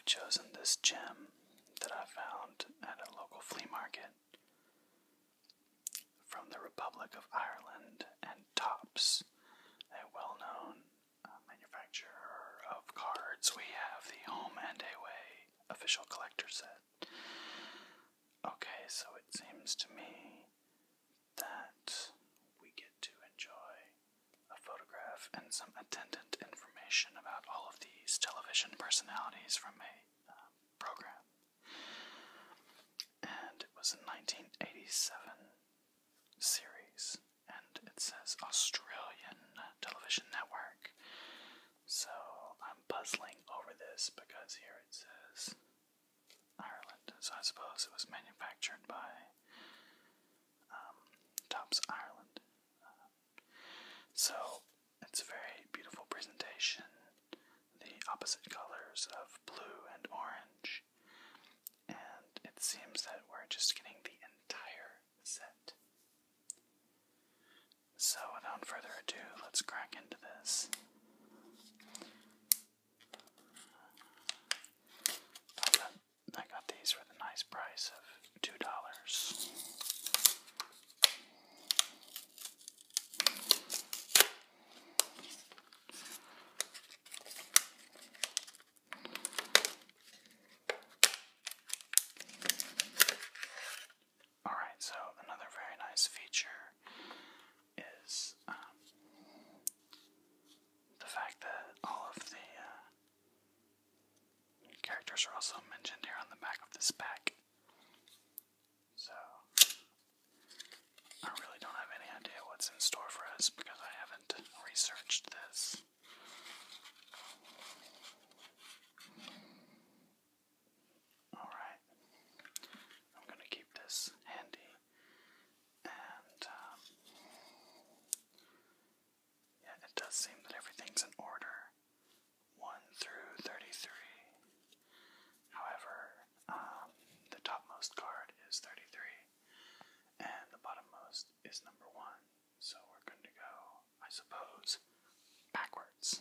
I've chosen this gem that I found at a local flea market from the Republic of Ireland and Topps, a well-known manufacturer of cards. We have the Home and Away official collector set. Okay, so it seems to me that we get to enjoy a photograph and some attendant information about all of these television personalities from a program. And it was a 1987 series, and it says Australian Television Network. So I'm puzzling over this because here it says Ireland, so I suppose it was manufactured by Topps Ireland. So it's a very beautiful presentation. The opposite colors of blue and orange, and it seems that we're just getting the entire set. So without further ado, let's crack into this. I got these for the nice price of $2. Alright, so another very nice feature is the fact that all of the characters are also mentioned here on the back of this pack. So I really don't have any idea what's in store for us because I haven't researched this. Alright, I'm going to keep this handy, and yeah, it does seem that everything's in order, 1 through 33. However, the topmost card is 33, and the bottommost is number 1, so we're going to go, I suppose, backwards.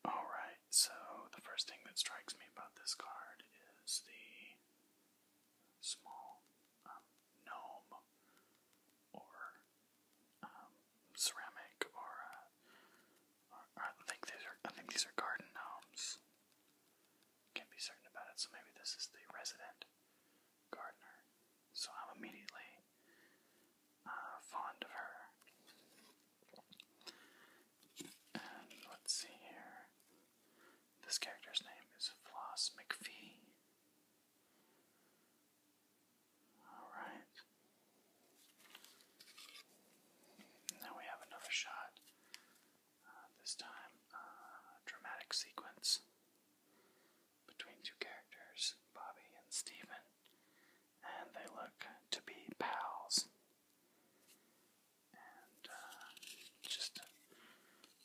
Alright, so the first thing that strikes me about this card is the small gnome or ceramic or I think these are garden gnomes. Can't be certain about it, so maybe this is the resident gardener. So I'm immediately fond of her. And let's see here. This character's name is Floss McPhee. Alright. Now we have another shot. This time, dramatic sequence between two characters, Bobby and Steven, and they look to be pals. And just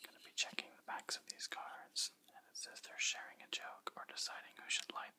gonna be checking the backs of these cards, and it says they're sharing a joke or deciding who should light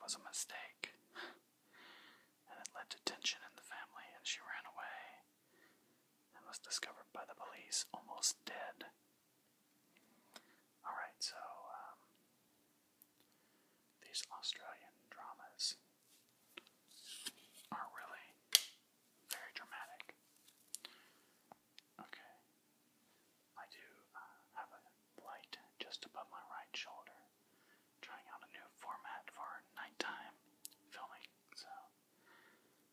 was a mistake, and it led to tension in the family, and she ran away and was discovered by the police almost dead. Alright, so these Australian dramas are really very dramatic. Okay, I do have a light just above my right shoulder, trying out a new format for nighttime filming, so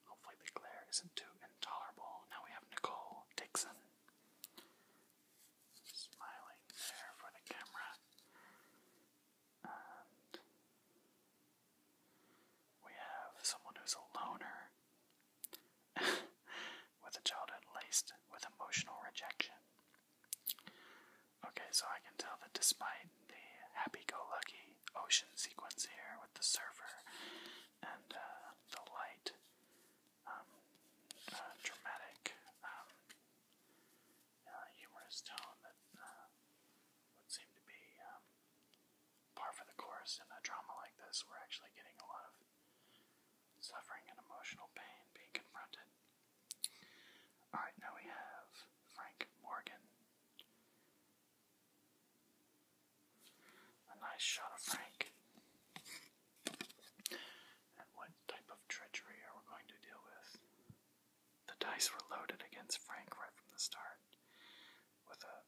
hopefully the glare isn't too intolerable. Now we have Nicole Dixon smiling there for the camera, and we have someone who's a loner with a childhood laced with emotional rejection. Okay, so I can tell that despite the happy-go-lucky ocean sequence here with the surfer and the light, dramatic, humorous tone that would seem to be par for the course in a drama like this, we're actually getting a lot of suffering and emotional pain being confronted. Alright, now we have Frank Morgan. A nice shot of Frank. And what type of treachery are we going to deal with? The dice were loaded against Frank right from the start, with a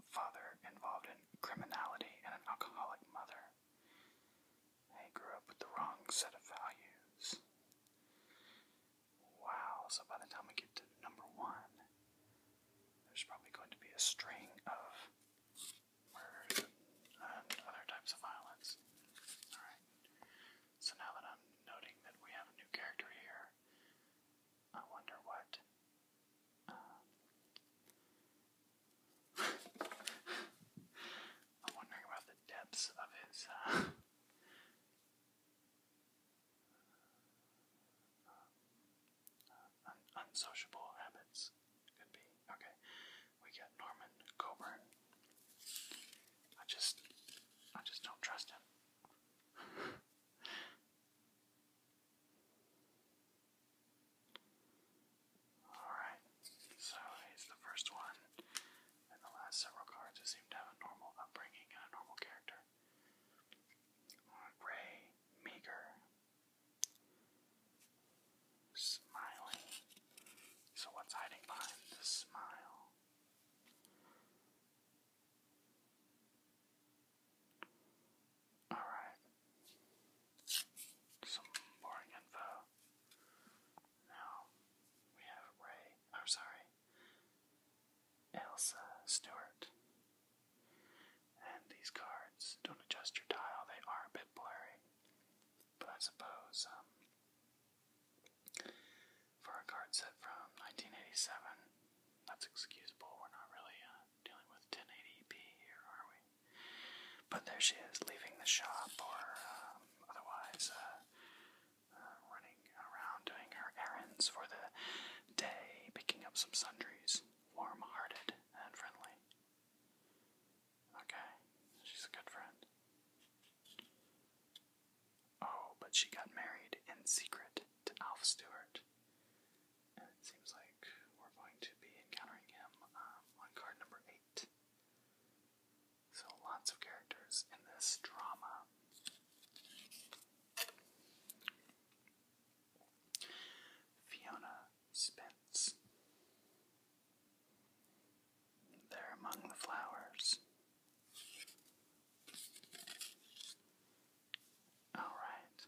father involved in criminality and an alcoholic mother. He grew up with the wrong set of values. Wow, so by the time we get to number 1, there's probably going to be a string of murders and other types of violence. Alright, so now that I'm noting that we have a new character here, I wonder what I'm wondering about the depths of his unsociable habits. Could be. Okay, we got Norman Coburn. I just don't trust him. Alright, so he's the first one. In the last several cards, who seem to have a normal upbringing and a normal character. Ray Meager. Smiling. So what's hiding behind the smile? Alright. Some boring info. Now, we have Elsa Stewart. And these cards, don't adjust your dial, they are a bit blurry. But I suppose, for a card set from 1987, that's excusable. We're not really dealing with 1080p here, are we? But there she is, leaving the shop, or otherwise running around doing her errands for the day, picking up some sundries, warm-hearted and friendly. Okay, she's a good friend. Oh, but she got married in secret to Alf Stewart. And it seems like we're going to be encountering him on card number 8. So lots of characters in this drama. Fiona Spence. There among the flowers. Alright.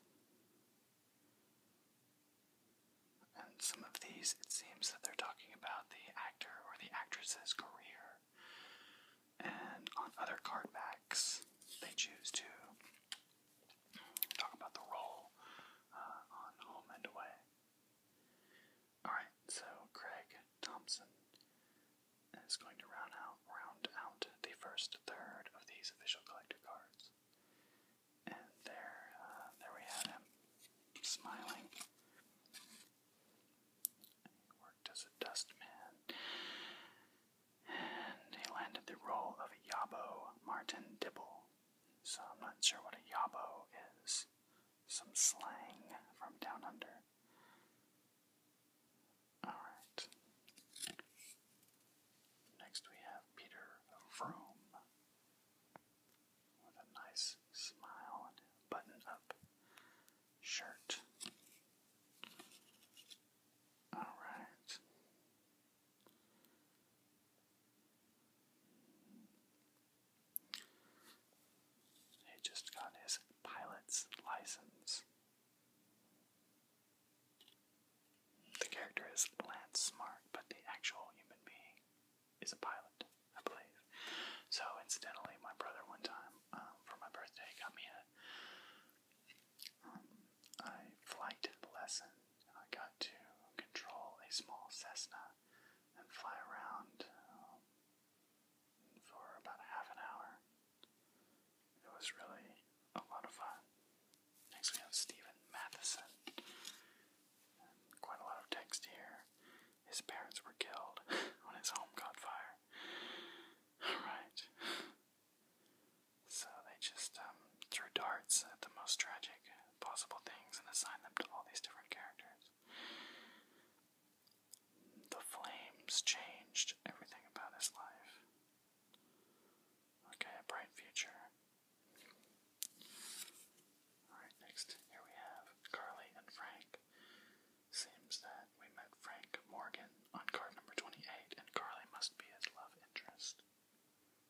And some of these, it seems that they're talking about the actor or the actress's career. And on other card backs, they choose to talk about the role on Home and Away. Alright, so Craig Thompson is going to round out the first third of these official collector cards. And there we have him, smiling. He worked as a dustman. And he landed the role of Yabo Martin Dibble. So I'm not sure what a Yabo is. some slang from down under. Alright. Next we have Peter Vroom with a nice smile and button-up shirt. Alright. He just got his pilot's license. The character is Lance Smart, but the actual human being is a pilot, I believe. So, incidentally, my brother one time, for my birthday, got me a flight lesson. I got to control a small Cessna and fly around for about half an hour. It was really a lot of fun. Next we have Stephen Matheson. Quite a lot of text here. His parents were killed when his home caught fire. Alright. So they just threw darts at the most tragic possible things and assigned them to all these different characters. The flames changed everything about his life. Okay, a bright future. Alright, next, here we have Carly and Frank. Seems that we met Frank Morgan on card number 28, and Carly must be his love interest.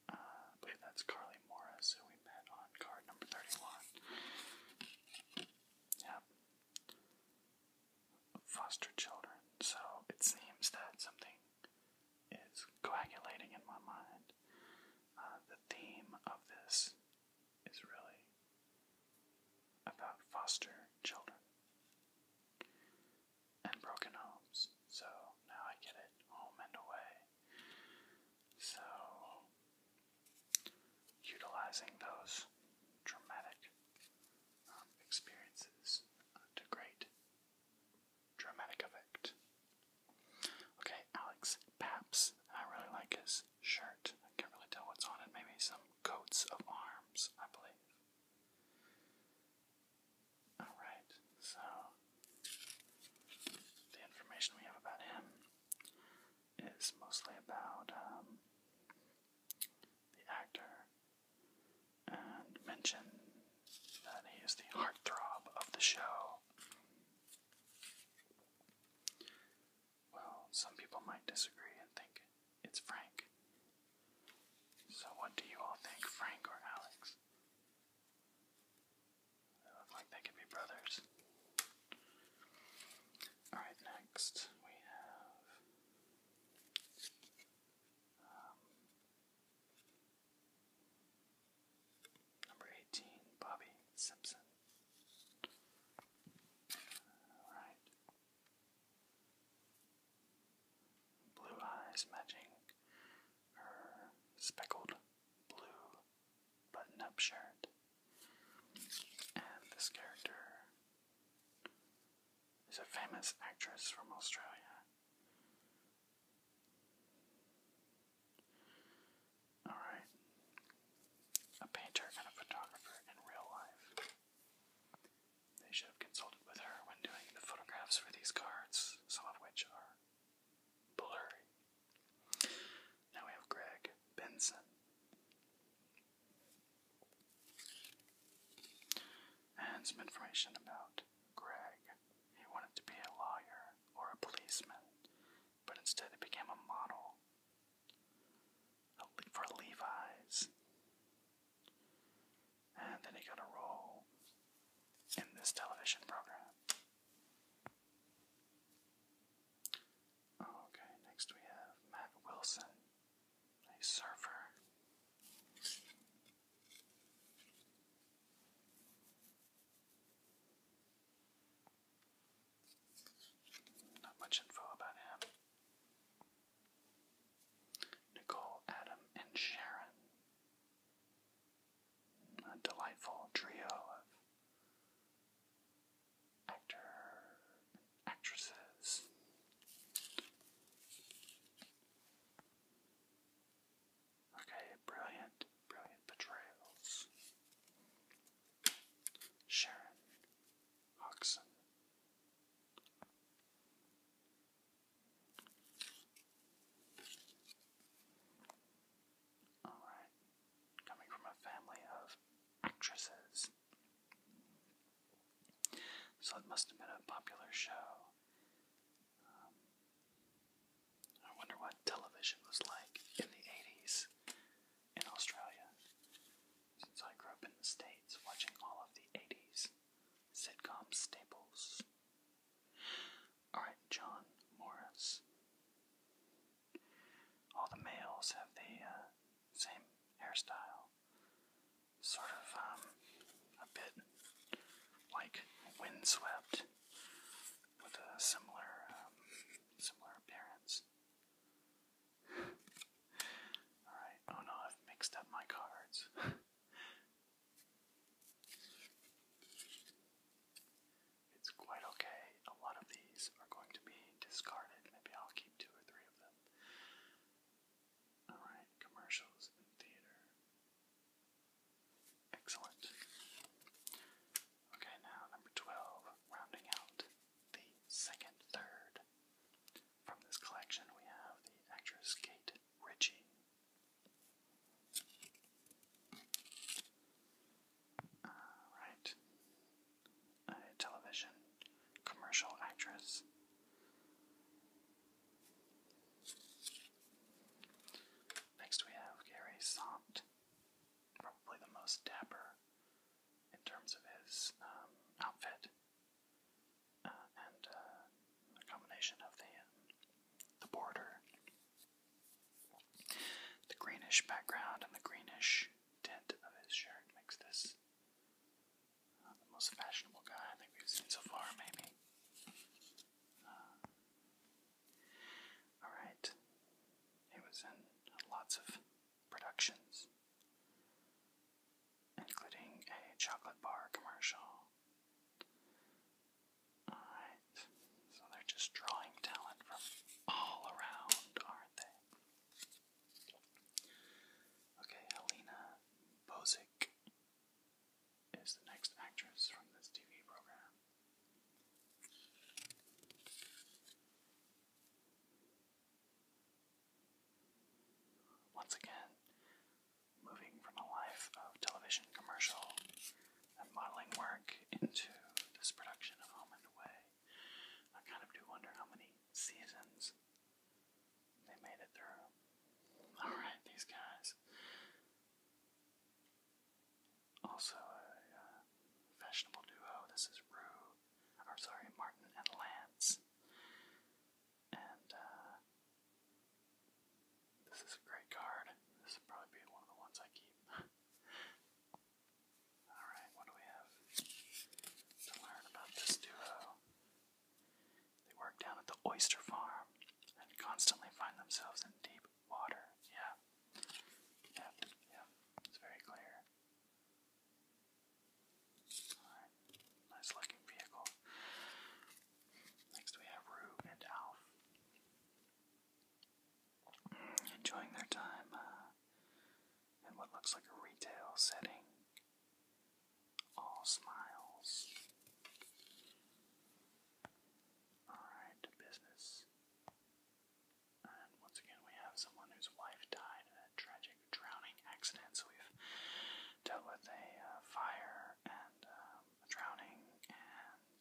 I believe that's Carly Morris, who we met on card number 31. Yep. Foster children. So it seems that something is coagulating in my mind. The theme of this is really about foster children and broken homes. So now I get it, home and away. So utilizing those traumatic experiences to great dramatic effect. Okay, Alex Paps. I really like his shirt. I can't really tell what's on it. Maybe some coats of arms, I believe. Alright, so the information we have about him is mostly about the actor, and mention that he is the heartthrob of the show. Well, some people might disagree and think it's Frank. So what do you all think, Frank or Alex? They look like they could be brothers. Alright, next we have number 18, Bobby Simpson. Alright. Blue eyes matching her speckled blue button-up shirt. And this character is a famous actress from Australia. Alright. A painter and a photographer in real life. They should have consulted with her when doing the photographs for these cards, some of which are blurry. Now we have Greg Benson. And some information about Greg. He wanted to be a lawyer or a policeman, but instead he became a model for Levi's. And then he got a role in this television program. Okay, next we have Matt Wilson, a surfer. popular show. I wonder what television was like in the 80s in Australia, since I grew up in the States watching all of the 80s sitcom staples. Alright, John Morris. All the males have the same hairstyle. Sort of a bit like windswept with a similar appearance. Alright, oh no, I've mixed up my cards. It's quite okay. A lot of these are going to be discarded. Maybe I'll keep 2 or 3 of them. Alright, commercials in theater. Excellent. Okay, now number 12, rounding out the second third. From this collection we have the actress Kate Ritchie. Alright. A television commercial actress. Next we have Gary Sant, probably the most dapper in terms of his outfit, and a combination of the border, the greenish background, and the greenish tint of his shirt makes this the most fashionable guy I think we've seen so far, maybe. Alright. He was in lots of productions, including a chocolate bar commercial. Alright. So they're just drawing talent from all around, aren't they? Okay, Helena Bozic is the next actress from this TV program. Once again, moving from a life of television commercial and modeling work into this production of Home and Away. I kind of do wonder how many seasons they made it through. Alright, these guys. Also a fashionable duo. This is Martin and Lance. And this is a great card. This will probably be one of the ones I keep. Alright, what do we have to learn about this duo? They work down at the oyster farm and constantly find themselves in deep water. Yeah. It's very clear. Alright, nice looking vehicle. Next we have Rue and Alf. Enjoying their time in what looks like a retail setting. All smiles. Alright, business. And once again we have someone whose wife died in a tragic drowning accident, so we've dealt with a fire and a drowning and...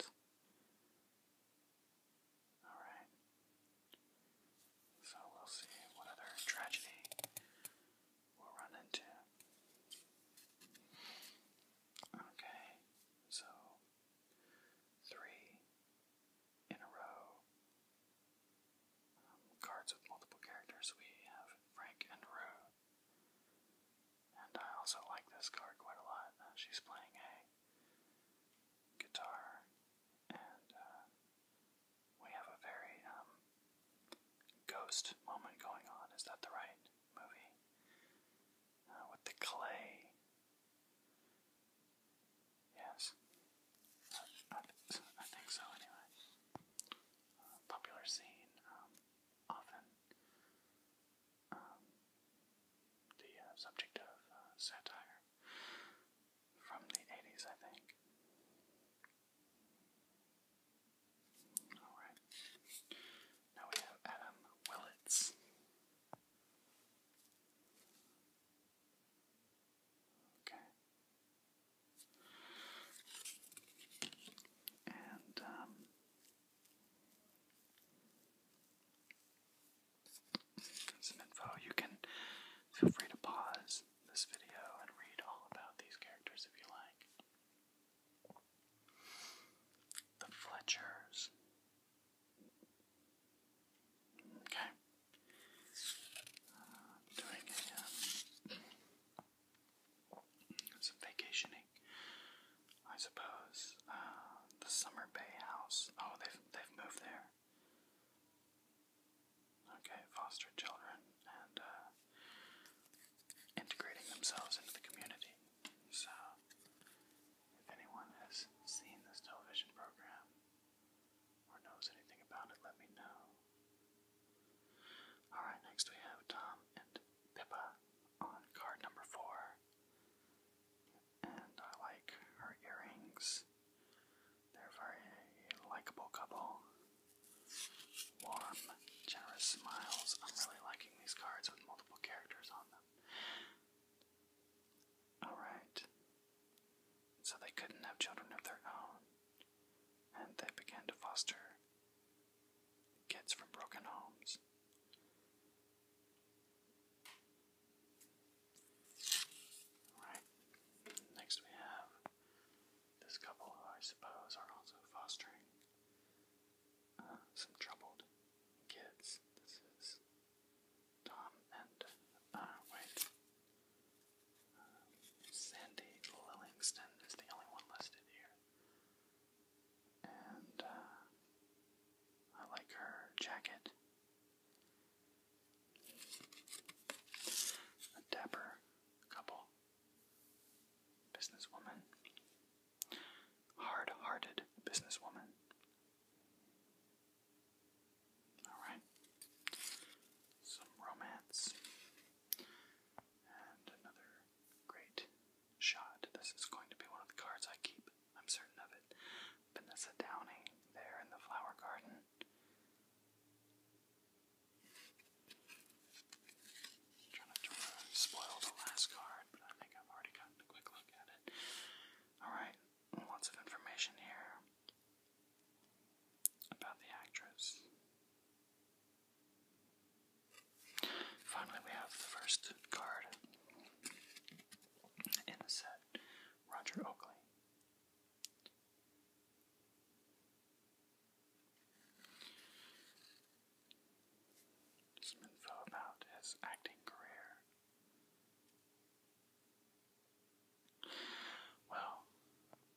Alright. So we'll see what other tragedy we'll run into. Okay, so 3 in a row. Cards with multiple characters. We have Frank and Rue. And I also like this card quite a lot. She's playing a guitar, and we have a very ghost moment going on. Is that the right movie? With the clay. Yes. I think so, anyway. Popular scene, often the subject of satire from the 80s, I think. Alright. Now we have Adam Willits. Smiles. I'm really liking these cards with multiple characters on them. Alright. So they couldn't have children of their own, and they began to foster kids from broken homes. Alright. Next we have this couple who I suppose are also fostering some troubled kids. This is Tom and, Sandy Lillingston is the only one listed here. And, I like her jacket. A dapper couple. Businesswoman. Hard-hearted businesswoman. Alright. Some romance. And another great shot. This is going to be one of the cards I keep. I'm certain of it. Vanessa Downing there in the flower garden. Trying not to spoil the last card, but I think I've already gotten a quick look at it. Alright, lots of information here about the actress. Finally, we have the first card in the set, Roger Oakley. Some info about his acting career. Well,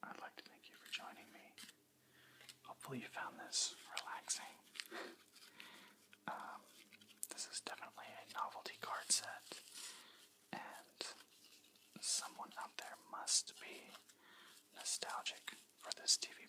I'd like to thank you for joining me. Hopefully you found this relaxing. This is definitely a novelty card set, and someone out there must be nostalgic for this TV